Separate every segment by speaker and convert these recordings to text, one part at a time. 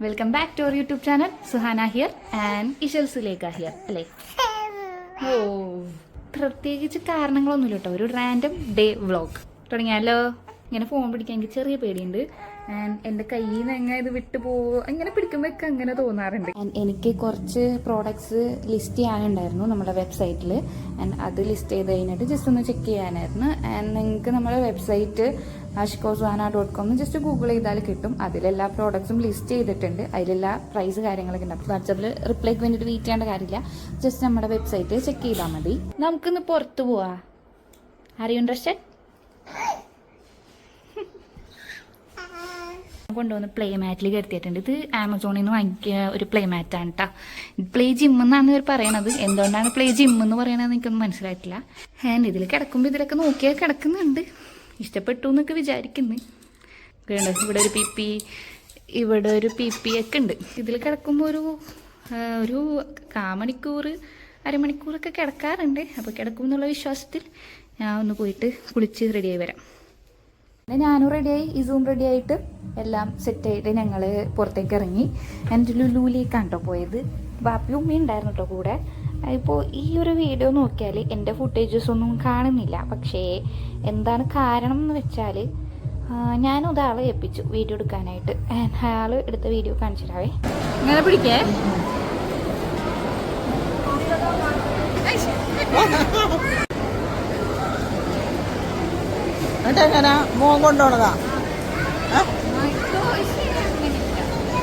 Speaker 1: Welcome back to our YouTube channel. Suhana here and Ishal Sulekha here അല്ലേ? ഓ, പ്രത്യേകിച്ച് കാരണങ്ങളൊന്നുമില്ല കേട്ടോ. ഒരു റാൻഡം ഡേ വ്ളോഗ് തുടങ്ങിയാലോ? ഇങ്ങനെ ഫോൺ പിടിക്കാൻ എനിക്ക് ചെറിയ പേടിയുണ്ട്. ആൻഡ് എൻ്റെ കയ്യിൽ നിന്ന് എങ്ങനെ ഇത് വിട്ടു ഇങ്ങനെ പിടിക്കുമ്പോഴൊക്കെ അങ്ങനെ തോന്നാറുണ്ട്. ആൻഡ് എനിക്ക് കുറച്ച് പ്രോഡക്ട്സ് ലിസ്റ്റ് ചെയ്യാനുണ്ടായിരുന്നു നമ്മുടെ വെബ്സൈറ്റിൽ. ആൻഡ് അത് ലിസ്റ്റ് ചെയ്ത് കഴിഞ്ഞിട്ട് ജസ്റ്റ് ഒന്ന് ചെക്ക് ചെയ്യാനായിരുന്നു. ആൻഡ് നിങ്ങൾക്ക് നമ്മുടെ വെബ്സൈറ്റ് ashikosuhana.com ജസ്റ്റ് ഗൂഗിൾ ചെയ്താൽ കിട്ടും. അതിലെല്ലാ പ്രോഡക്ട്സും ലിസ്റ്റ് ചെയ്തിട്ടുണ്ട്. അതിലെല്ലാ പ്രൈസ് കാര്യങ്ങളൊക്കെ ഉണ്ട്. അപ്പോൾ വാട്സാപ്പിൽ റിപ്ലൈക്ക് വേണ്ടിയിട്ട് വെയിറ്റ് ചെയ്യേണ്ട കാര്യമില്ല. ജസ്റ്റ് നമ്മുടെ വെബ്സൈറ്റ് ചെക്ക് ചെയ്താൽ മതി. നമുക്കിന്ന് പുറത്ത് പോവാ. Are you interested? കൊണ്ടുവന്ന് പ്ലേ മാറ്റിൽ കരുത്തിയിട്ടുണ്ട്. ഇത് ആമസോണിൽ നിന്ന് വാങ്ങിക്കിയ ഒരു പ്ലേ മാറ്റാണ് കേട്ടോ. പ്ലേ ജിം എന്നാണ് ഇവർ പറയണത്. എന്തുകൊണ്ടാണ് പ്ലേ ജിം എന്ന് പറയണതെന്ന് എനിക്കൊന്നും മനസ്സിലായിട്ടില്ല. ആൻഡ് ഇതിൽ കിടക്കുമ്പോൾ ഇതിലൊക്കെ നോക്കിയാൽ കിടക്കുന്നുണ്ട്. ഇഷ്ടപ്പെട്ടു എന്നൊക്കെ വിചാരിക്കുന്നു. ഇവിടെ ഒരു ഇവിടെ ഒരു PP ഒക്കെ ഉണ്ട്. ഇതിൽ കിടക്കുമ്പോൾ ഒരു കാമണിക്കൂർ അരമണിക്കൂറൊക്കെ കിടക്കാറുണ്ട്. അപ്പോൾ കിടക്കും എന്നുള്ള വിശ്വാസത്തിൽ ഞാൻ ഒന്ന് പോയിട്ട് കുളിച്ച് റെഡിയായി വരാം. ഞാനും റെഡിയായി, ഇസും റെഡിയായിട്ട് എല്ലാം സെറ്റായിട്ട് ഞങ്ങൾ പുറത്തേക്ക് ഇറങ്ങി. എൻ്റെ ലുലുവിലേക്കാണ് കേട്ടോ പോയത്. ബാപ്പി ഉമ്മയും ഉണ്ടായിരുന്നു കേട്ടോ കൂടെ. ഇപ്പോൾ ഈ ഒരു വീഡിയോ നോക്കിയാൽ എൻ്റെ ഫുട്ടേജസ് ഒന്നും കാണുന്നില്ല. പക്ഷേ എന്താണ് കാരണം എന്ന് വെച്ചാൽ ഞാൻ ഒരാളെ ഏൽപ്പിച്ചു വീഡിയോ എടുക്കാനായിട്ട്. അയാൾ എടുത്ത വീഡിയോ കാണിച്ചിട്ടാവേ. ഇങ്ങനെ പിടിക്കേ.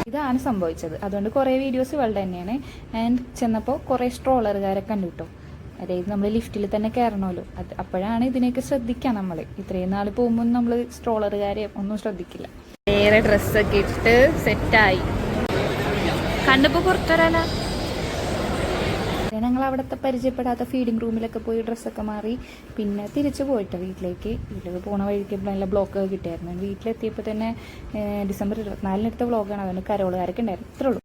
Speaker 1: ഇതാണ് സംഭവിച്ചത്. അതുകൊണ്ട് കുറേ വീഡിയോസ് ഇവളുടെ തന്നെയാണ്. ആൻഡ് ചെന്നപ്പോൾ കുറേ സ്ട്രോളറുകാരെ കണ്ടു കിട്ടോ. അതായത് നമ്മൾ ലിഫ്റ്റിൽ തന്നെ കയറണമല്ലോ. അപ്പോഴാണ് ഇതിനെയൊക്കെ ശ്രദ്ധിക്കുക. നമ്മൾ ഇത്രയും നാൾ പോകുമ്പോൾ നമ്മൾ സ്ട്രോളറുകാരെ ഒന്നും ശ്രദ്ധിക്കില്ല. വേറെ ഡ്രസ്സൊക്കെ ഇട്ട് സെറ്റായി കണ്ടപ്പോൾ പുറത്തുവരാനാ. ഞങ്ങൾ അവിടുത്തെ പരിചയപ്പെടാത്ത ഫീഡിങ് റൂമിലൊക്കെ പോയി ഡ്രസ്സൊക്കെ മാറി പിന്നെ തിരിച്ചു പോയിട്ട് വീട്ടിലേക്ക് പോണ വഴിക്ക് നല്ല ബ്ലോക്കൊക്കെ കിട്ടിയായിരുന്നു. വീട്ടിലെത്തിയപ്പോൾ തന്നെ December 24 വ്ളോഗാണ്. അതുകൊണ്ട് കരോളുകാരൊക്കെ ഉണ്ടായിരുന്നു. ഇത്രേ ഉള്ളൂ.